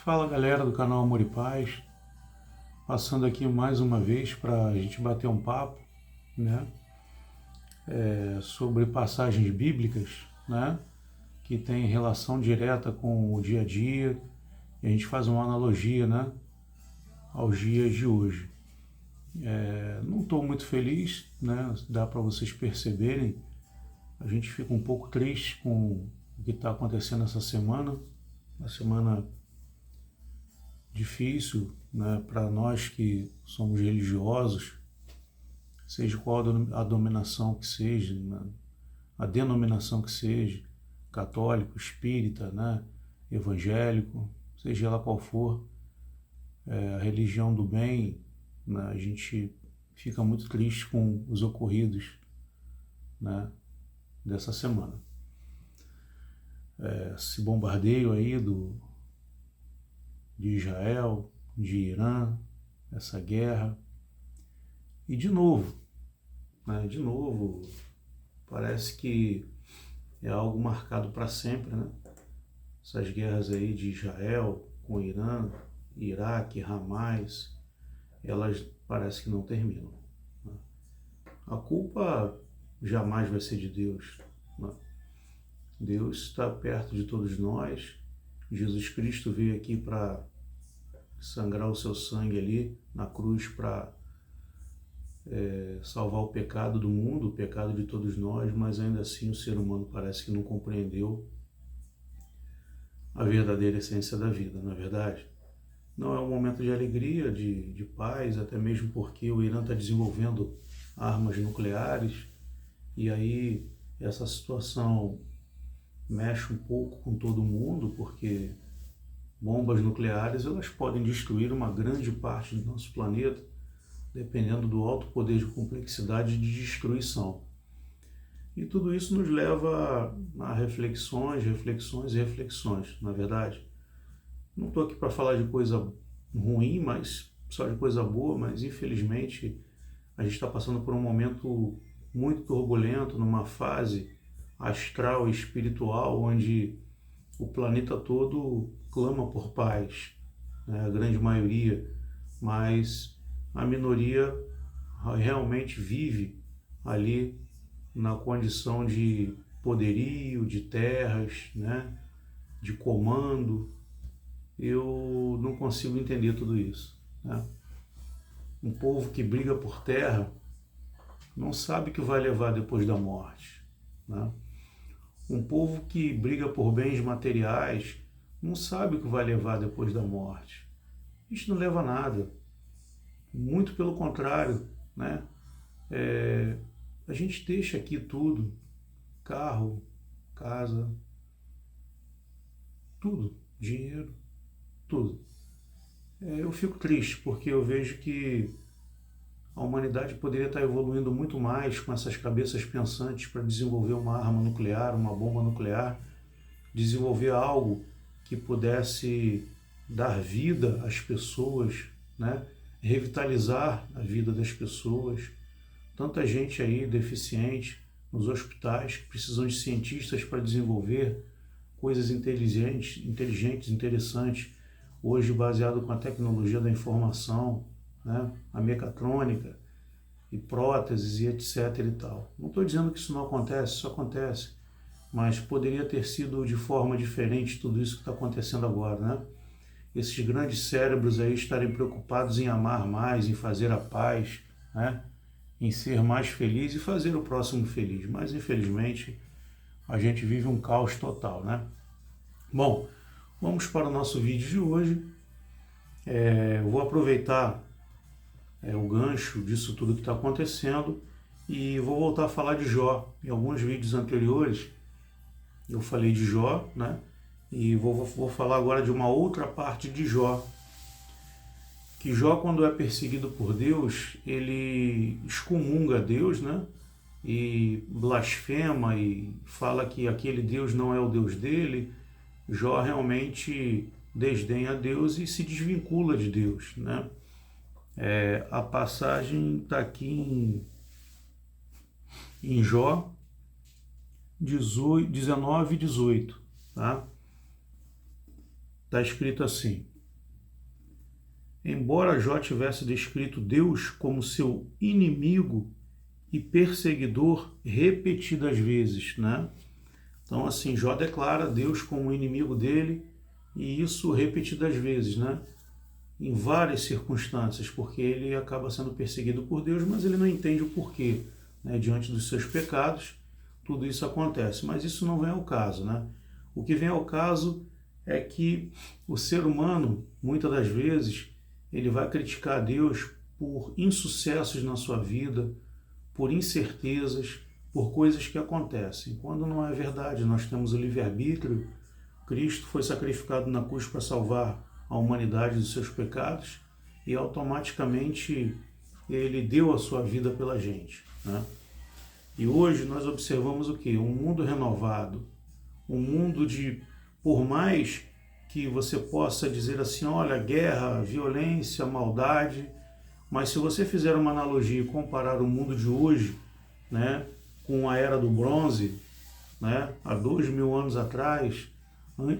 Fala galera do canal Amor e Paz, passando aqui mais uma vez para a gente bater um papo, né, sobre passagens bíblicas, né, que tem relação direta com o dia a dia, e a gente faz uma analogia, né, aos dias de hoje. Não estou muito feliz, né, dá para vocês perceberem, a gente fica um pouco triste com o que está acontecendo essa semana, uma semana difícil, né, para nós que somos religiosos, seja qual a dominação que seja, né, a denominação que seja, católico, espírita, né, evangélico, seja ela qual for, a religião do bem, né, a gente fica muito triste com os ocorridos, né, dessa semana. Esse bombardeio aí de Israel, de Irã, essa guerra. E de novo, parece que é algo marcado para sempre, né? Essas guerras aí de Israel com Irã, Iraque, Hamas, elas parece que não terminam, né? A culpa jamais vai ser de Deus, né? Deus está perto de todos nós. Jesus Cristo veio aqui para sangrar o seu sangue ali na cruz para salvar o pecado do mundo, o pecado de todos nós, mas ainda assim o ser humano parece que não compreendeu a verdadeira essência da vida, não é verdade? Não é um momento de alegria, de paz, até mesmo porque o Irã está desenvolvendo armas nucleares e aí essa situação mexe um pouco com todo mundo, porque bombas nucleares elas podem destruir uma grande parte do nosso planeta, dependendo do alto poder de complexidade de destruição. E tudo isso nos leva a reflexões, na verdade. Não estou aqui para falar de coisa ruim, mas só de coisa boa, mas infelizmente a gente está passando por um momento muito turbulento, numa fase astral e espiritual, onde o planeta todo clama por paz, né? A grande maioria, mas a minoria realmente vive ali na condição de poderio, de terras, né? De comando. Eu não consigo entender tudo isso, né? Um povo que briga por terra não sabe o que vai levar depois da morte, né? Um povo que briga por bens materiais não sabe o que vai levar depois da morte. Isso não leva a nada. Muito pelo contrário, né? A gente deixa aqui tudo, carro, casa, tudo, dinheiro, tudo. Eu fico triste porque eu vejo que a humanidade poderia estar evoluindo muito mais com essas cabeças pensantes para desenvolver uma arma nuclear, uma bomba nuclear, desenvolver algo que pudesse dar vida às pessoas, né? Revitalizar a vida das pessoas. Tanta gente aí deficiente nos hospitais que precisam de cientistas para desenvolver coisas inteligentes, interessantes, hoje baseado com a tecnologia da informação, né? A mecatrônica e próteses e etc e tal. Não estou dizendo que isso não acontece, isso acontece, mas poderia ter sido de forma diferente tudo isso que está acontecendo agora, né? Esses grandes cérebros aí estarem preocupados em amar mais, em fazer a paz, né? Em ser mais feliz e fazer o próximo feliz. Mas infelizmente a gente vive um caos total, né? Bom, vamos para o nosso vídeo de hoje. Eu vou aproveitar o gancho disso tudo que está acontecendo e vou voltar a falar de Jó. Em alguns vídeos anteriores eu falei de Jó, né? E vou falar agora de uma outra parte de Jó. Que Jó, quando é perseguido por Deus, ele excomunga Deus, né? E blasfema e fala que aquele Deus não é o Deus dele. Jó realmente desdenha Deus e se desvincula de Deus, né? A passagem está aqui em Jó 19 e 18, tá? Está escrito assim: embora Jó tivesse descrito Deus como seu inimigo e perseguidor repetidas vezes, né? Então, assim, Jó declara Deus como inimigo dele, e isso repetidas vezes, né? Em várias circunstâncias, porque ele acaba sendo perseguido por Deus, mas ele não entende o porquê, né? Diante dos seus pecados, tudo isso acontece. Mas isso não vem ao caso, né? O que vem ao caso é que o ser humano, muitas das vezes, ele vai criticar Deus por insucessos na sua vida, por incertezas, por coisas que acontecem, quando não é verdade. Nós temos o livre-arbítrio. Cristo foi sacrificado na cruz para salvar a humanidade dos seus pecados e automaticamente ele deu a sua vida pela gente, né? E hoje nós observamos o quê? Um mundo renovado, um mundo de, por mais que você possa dizer assim, olha, guerra, violência, maldade, mas se você fizer uma analogia e comparar o mundo de hoje, né, com a era do bronze, né, há 2000 anos atrás,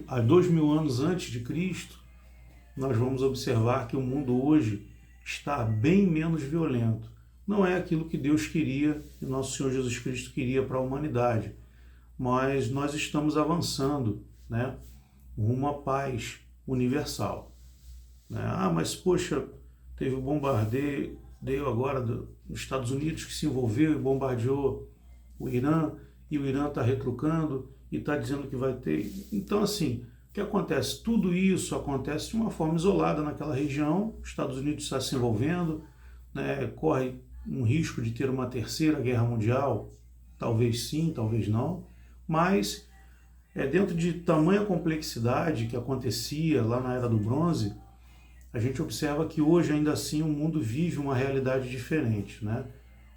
há 2000 anos antes de Cristo, nós vamos observar que o mundo hoje está bem menos violento. Não é aquilo que Deus queria e nosso Senhor Jesus Cristo queria para a humanidade, mas nós estamos avançando, né, rumo à paz universal, né? Ah, mas poxa, teve o bombardeio agora dos Estados Unidos que se envolveu e bombardeou o Irã, e o Irã está retrucando e está dizendo que vai ter. Então, assim, o que acontece? Tudo isso acontece de uma forma isolada naquela região. Os Estados Unidos está se envolvendo, né, corre um risco de ter uma terceira guerra mundial, talvez sim, talvez não, mas dentro de tamanha complexidade que acontecia lá na Era do Bronze, a gente observa que hoje, ainda assim, o mundo vive uma realidade diferente, né?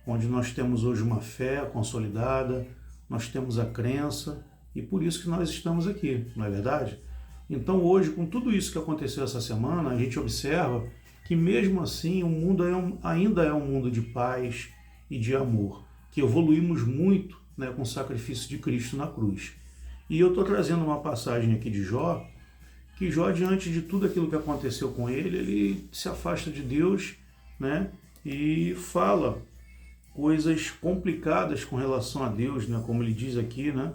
Onde nós temos hoje uma fé consolidada, nós temos a crença, e por isso que nós estamos aqui, não é verdade? Então hoje, com tudo isso que aconteceu essa semana, a gente observa que mesmo assim o mundo ainda é um mundo de paz e de amor, que evoluímos muito, né, com o sacrifício de Cristo na cruz. E eu estou trazendo uma passagem aqui de Jó, que Jó, diante de tudo aquilo que aconteceu com ele se afasta de Deus, né, e fala coisas complicadas com relação a Deus, né, como ele diz aqui, né,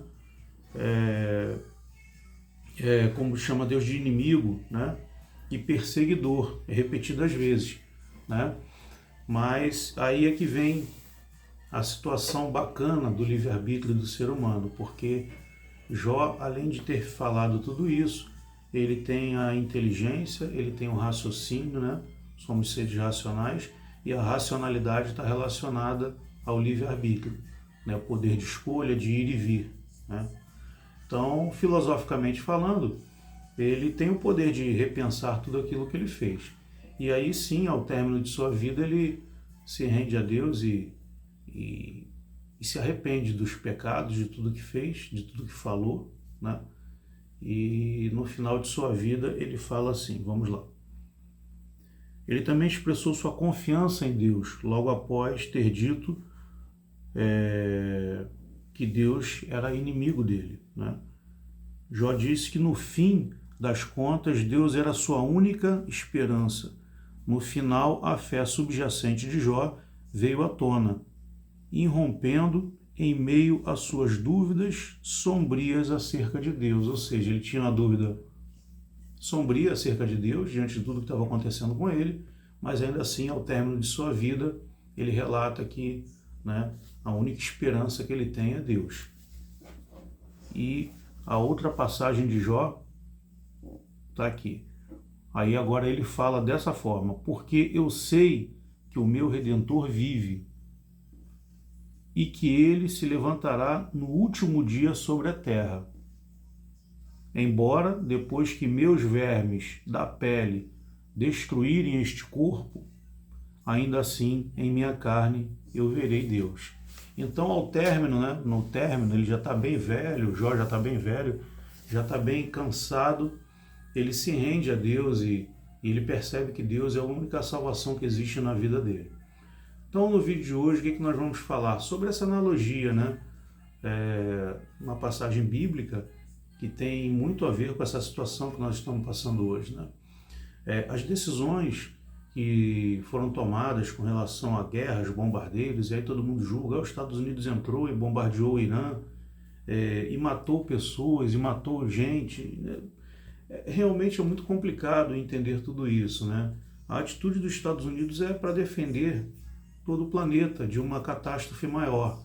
como chama Deus de inimigo, né, e perseguidor, repetidas vezes, né. Mas aí é que vem a situação bacana do livre-arbítrio do ser humano, porque Jó, além de ter falado tudo isso, ele tem a inteligência, ele tem o raciocínio, né? Somos seres racionais, e a racionalidade está relacionada ao livre-arbítrio, né? O poder de escolha, de ir e vir, né? Então, filosoficamente falando, ele tem o poder de repensar tudo aquilo que ele fez. E aí sim, ao término de sua vida, ele se rende a Deus e se arrepende dos pecados, de tudo que fez, de tudo que falou, né? E no final de sua vida ele fala assim, vamos lá. Ele também expressou sua confiança em Deus, logo após ter dito que Deus era inimigo dele, né? Jó disse que no fim das contas Deus era sua única esperança. No final, a fé subjacente de Jó veio à tona, irrompendo em meio às suas dúvidas sombrias acerca de Deus. Ou seja, ele tinha uma dúvida sombria acerca de Deus, diante de tudo que estava acontecendo com ele, mas ainda assim, ao término de sua vida, ele relata que, né, a única esperança que ele tem é Deus. E a outra passagem de Jó está aqui. Aí agora ele fala dessa forma: porque eu sei que o meu Redentor vive, e que ele se levantará no último dia sobre a terra. Embora, depois que meus vermes da pele destruírem este corpo, ainda assim, em minha carne, eu verei Deus. Então, ao término, né, no término, ele já está bem velho, Jó já está bem velho, já está bem cansado, ele se rende a Deus e ele percebe que Deus é a única salvação que existe na vida dele. Então, no vídeo de hoje, o que nós vamos falar? Sobre essa analogia, né? Uma passagem bíblica que tem muito a ver com essa situação que nós estamos passando hoje, né? As decisões que foram tomadas com relação a guerras, bombardeiros, e aí todo mundo julga, os Estados Unidos entrou e bombardeou o Irã, e matou pessoas, e matou gente. Realmente é muito complicado entender tudo isso, né? A atitude dos Estados Unidos é para defender todo o planeta de uma catástrofe maior.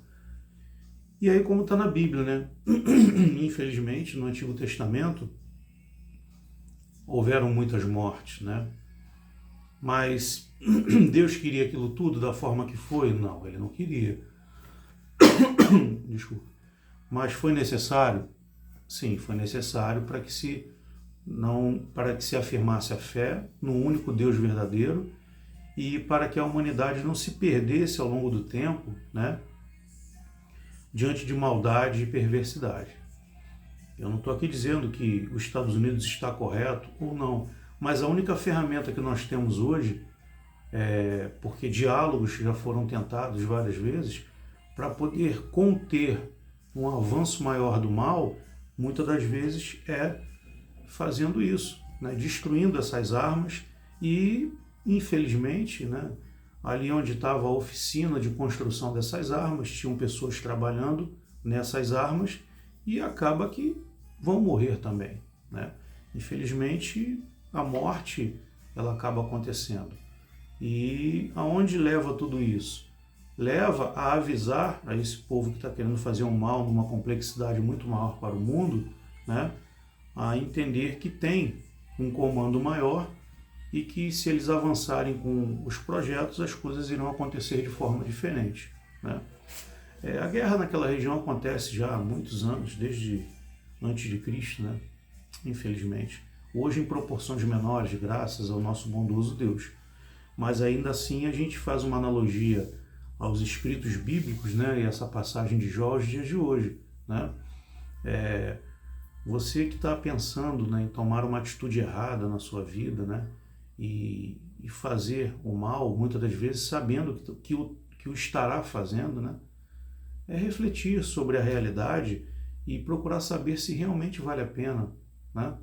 E aí, como está na Bíblia, né? Infelizmente, no Antigo Testamento, houveram muitas mortes, né? Mas Deus queria aquilo tudo da forma que foi? Não, ele não queria. Desculpa. Mas foi necessário? Sim, foi necessário para que se afirmasse a fé no único Deus verdadeiro e para que a humanidade não se perdesse ao longo do tempo, né, diante de maldade e perversidade. Eu não estou aqui dizendo que os Estados Unidos está correto ou não, mas a única ferramenta que nós temos hoje, porque diálogos já foram tentados várias vezes, para poder conter um avanço maior do mal, muitas das vezes é fazendo isso, né? Destruindo essas armas e, infelizmente, né, ali onde estava a oficina de construção dessas armas, tinham pessoas trabalhando nessas armas e acaba que vão morrer também, né? Infelizmente, a morte ela acaba acontecendo. E aonde leva tudo isso? Leva a avisar a esse povo que está querendo fazer um mal numa complexidade muito maior para o mundo, né, a entender que tem um comando maior e que se eles avançarem com os projetos, as coisas irão acontecer de forma diferente, né? A guerra naquela região acontece já há muitos anos, desde antes de Cristo, né? Infelizmente. Hoje em proporções menores, graças ao nosso bondoso Deus. Mas ainda assim a gente faz uma analogia aos escritos bíblicos, né? E essa passagem de Jó aos dias de hoje, né? Você que está pensando, né, em tomar uma atitude errada na sua vida, né, e fazer o mal, muitas das vezes sabendo que o estará fazendo, né, é refletir sobre a realidade e procurar saber se realmente vale a pena, né,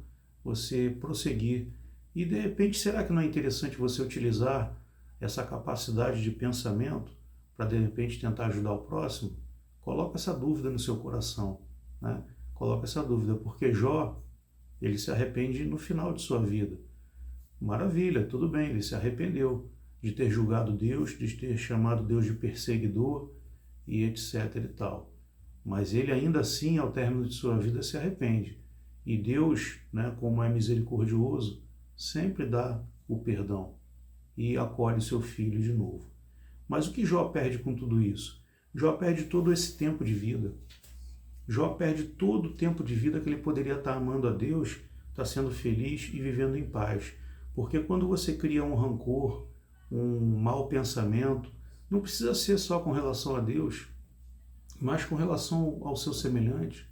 você prosseguir. E de repente, será que não é interessante você utilizar essa capacidade de pensamento para de repente tentar ajudar o próximo? Coloca essa dúvida no seu coração, né? Coloca essa dúvida, porque Jó, ele se arrepende no final de sua vida. Maravilha, tudo bem, ele se arrependeu de ter julgado Deus, de ter chamado Deus de perseguidor e etc e tal. Mas ele ainda assim, ao término de sua vida, se arrepende. E Deus, né, como é misericordioso, sempre dá o perdão e acolhe seu filho de novo. Mas o que Jó perde com tudo isso? Jó perde todo esse tempo de vida. Jó perde todo o tempo de vida que ele poderia estar amando a Deus, estar sendo feliz e vivendo em paz. Porque quando você cria um rancor, um mau pensamento, não precisa ser só com relação a Deus, mas com relação ao seu semelhante,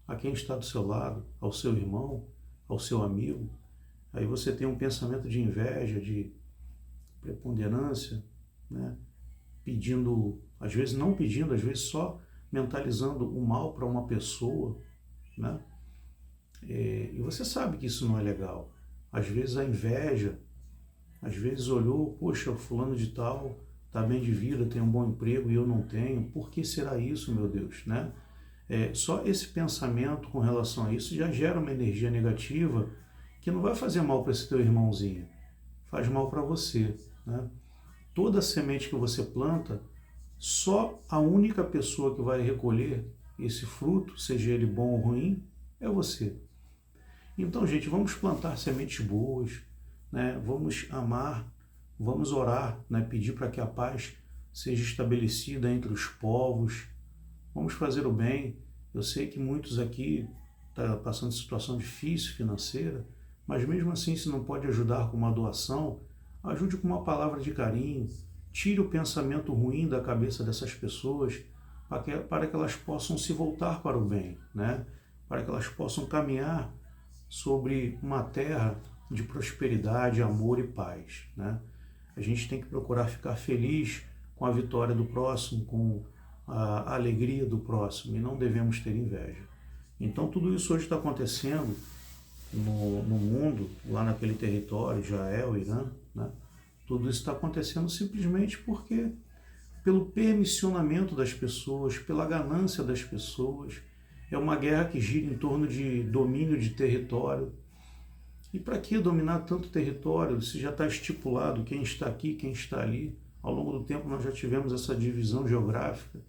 a quem está do seu lado, ao seu irmão, ao seu amigo. Aí você tem um pensamento de inveja, de preponderância, né? Pedindo, às vezes não pedindo, às vezes só mentalizando o mal para uma pessoa, né? E você sabe que isso não é legal. Às vezes a inveja, às vezes olhou, poxa, o fulano de tal está bem de vida, tem um bom emprego e eu não tenho. Por que será isso, meu Deus, né? Só esse pensamento com relação a isso já gera uma energia negativa que não vai fazer mal para esse teu irmãozinho, faz mal para você, né? Toda semente que você planta, só a única pessoa que vai recolher esse fruto, seja ele bom ou ruim, é você. Então, gente, vamos plantar sementes boas, né? Vamos amar, vamos orar, né? Pedir para que a paz seja estabelecida entre os povos. Vamos fazer o bem. Eu sei que muitos aqui estão passando situação difícil financeira, mas mesmo assim, se não pode ajudar com uma doação, ajude com uma palavra de carinho. Tire o pensamento ruim da cabeça dessas pessoas para que elas possam se voltar para o bem, né? Para que elas possam caminhar sobre uma terra de prosperidade, amor e paz, né? A gente tem que procurar ficar feliz com a vitória do próximo, com a alegria do próximo, e não devemos ter inveja. Então tudo isso hoje está acontecendo no mundo, lá naquele território, Israel, Irã, né? Tudo isso está acontecendo simplesmente porque, pelo permissionamento das pessoas, pela ganância das pessoas, é uma guerra que gira em torno de domínio de território. E para que dominar tanto território se já está estipulado quem está aqui, quem está ali? Ao longo do tempo nós já tivemos essa divisão geográfica,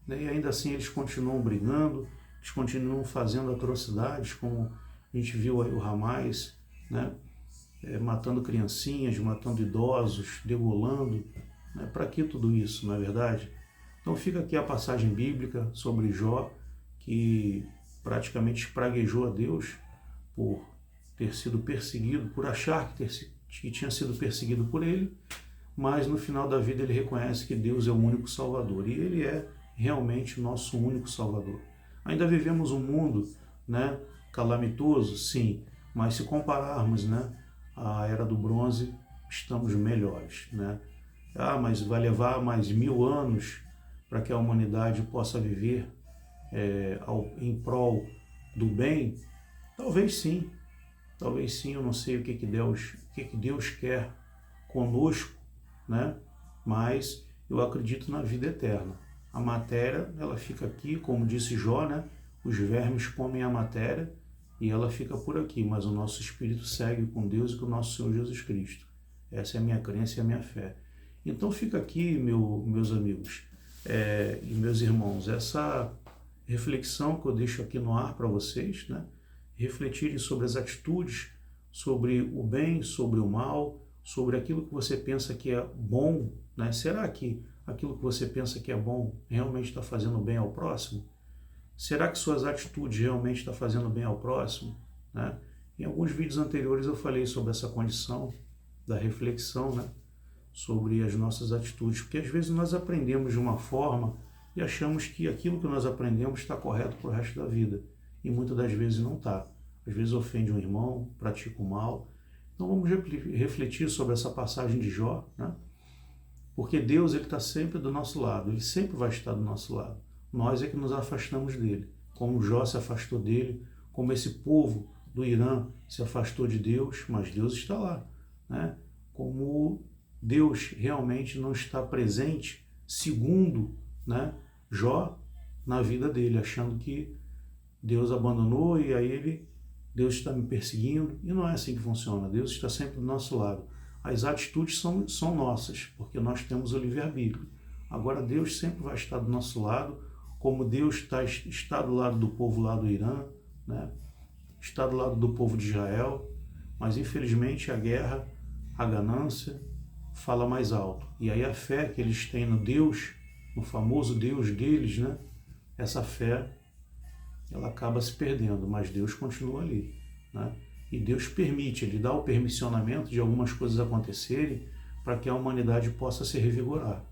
né? E ainda assim eles continuam brigando, eles continuam fazendo atrocidades, como a gente viu aí o Hamas, né? Matando criancinhas, matando idosos, degolando. Né? Para que tudo isso, não é verdade? Então fica aqui a passagem bíblica sobre Jó, que praticamente espraguejou a Deus por ter sido perseguido, por achar que tinha sido perseguido por ele, mas no final da vida ele reconhece que Deus é o único Salvador, e ele é realmente o nosso único Salvador. Ainda vivemos um mundo, né, calamitoso, sim, mas se compararmos, né, à Era do Bronze, estamos melhores, né? Mas vai levar mais 1000 anos para que a humanidade possa viver em prol do bem? Talvez sim, eu não sei o que Deus quer conosco, né? Mas eu acredito na vida eterna. A matéria, ela fica aqui, como disse Jó, né? Os vermes comem a matéria e ela fica por aqui, mas o nosso espírito segue com Deus e com o nosso Senhor Jesus Cristo. Essa é a minha crença e a minha fé. Então fica aqui, meus amigos e meus irmãos, essa reflexão que eu deixo aqui no ar para vocês, né? Refletirem sobre as atitudes, sobre o bem, sobre o mal, sobre aquilo que você pensa que é bom, né? Será que aquilo que você pensa que é bom realmente está fazendo bem ao próximo? Será que suas atitudes realmente estão fazendo bem ao próximo? Né? Em alguns vídeos anteriores eu falei sobre essa condição da reflexão, né? Sobre as nossas atitudes, porque às vezes nós aprendemos de uma forma e achamos que aquilo que nós aprendemos está correto para o resto da vida, e muitas das vezes não está. Às vezes ofende um irmão, pratica o mal. Então vamos refletir sobre essa passagem de Jó, né? Porque Deus está sempre do nosso lado, Ele sempre vai estar do nosso lado. Nós é que nos afastamos dele, como Jó se afastou dele, como esse povo do Irã se afastou de Deus, mas Deus está lá, né? Como Deus realmente não está presente, segundo, né, Jó, na vida dele, achando que Deus abandonou e aí Deus está me perseguindo, e não é assim que funciona. Deus está sempre do nosso lado. As atitudes são nossas, porque nós temos o livre-arbítrio. Agora Deus sempre vai estar do nosso lado, como Deus está do lado do povo lá do Irã, né? Está do lado do povo de Israel, mas infelizmente a guerra, a ganância, fala mais alto. E aí a fé que eles têm no Deus, no famoso Deus deles, né? Essa fé, ela acaba se perdendo, mas Deus continua ali, né? E Deus permite, Ele dá o permissionamento de algumas coisas acontecerem para que a humanidade possa se revigorar.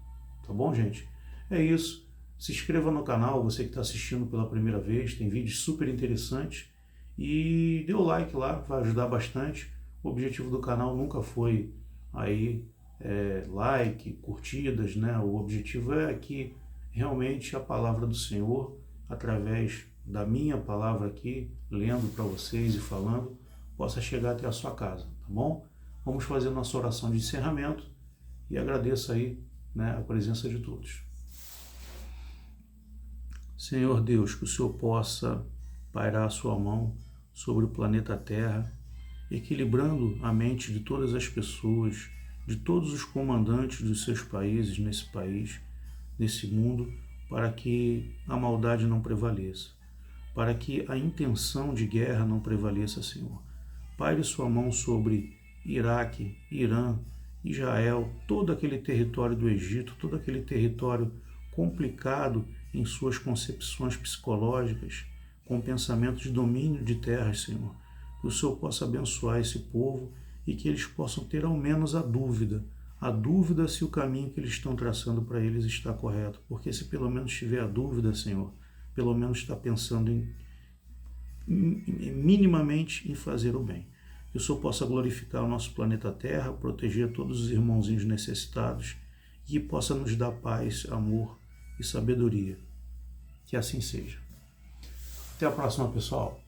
Tá bom, gente? É isso. Se inscreva no canal, você que está assistindo pela primeira vez, tem vídeos super interessantes. E dê o like lá, vai ajudar bastante. O objetivo do canal nunca foi aí like, curtidas, né? O objetivo é que realmente a palavra do Senhor, através da minha palavra aqui, lendo para vocês e falando, possa chegar até a sua casa, tá bom? Vamos fazer nossa oração de encerramento e agradeço aí, né, a presença de todos. Senhor Deus, que o Senhor possa pairar a sua mão sobre o planeta Terra, equilibrando a mente de todas as pessoas, de todos os comandantes dos seus países, nesse país, nesse mundo, para que a maldade não prevaleça, para que a intenção de guerra não prevaleça, Senhor. Paire sua mão sobre Iraque, Irã, Israel, todo aquele território do Egito, todo aquele território complicado em suas concepções psicológicas, com pensamento de domínio de terras, Senhor. Que o Senhor possa abençoar esse povo e que eles possam ter ao menos a dúvida se o caminho que eles estão traçando para eles está correto. Porque se pelo menos tiver a dúvida, Senhor, pelo menos está pensando minimamente em fazer o bem. Que o Senhor possa glorificar o nosso planeta Terra, proteger todos os irmãozinhos necessitados e que possa nos dar paz, amor e sabedoria. Que assim seja. Até a próxima, pessoal.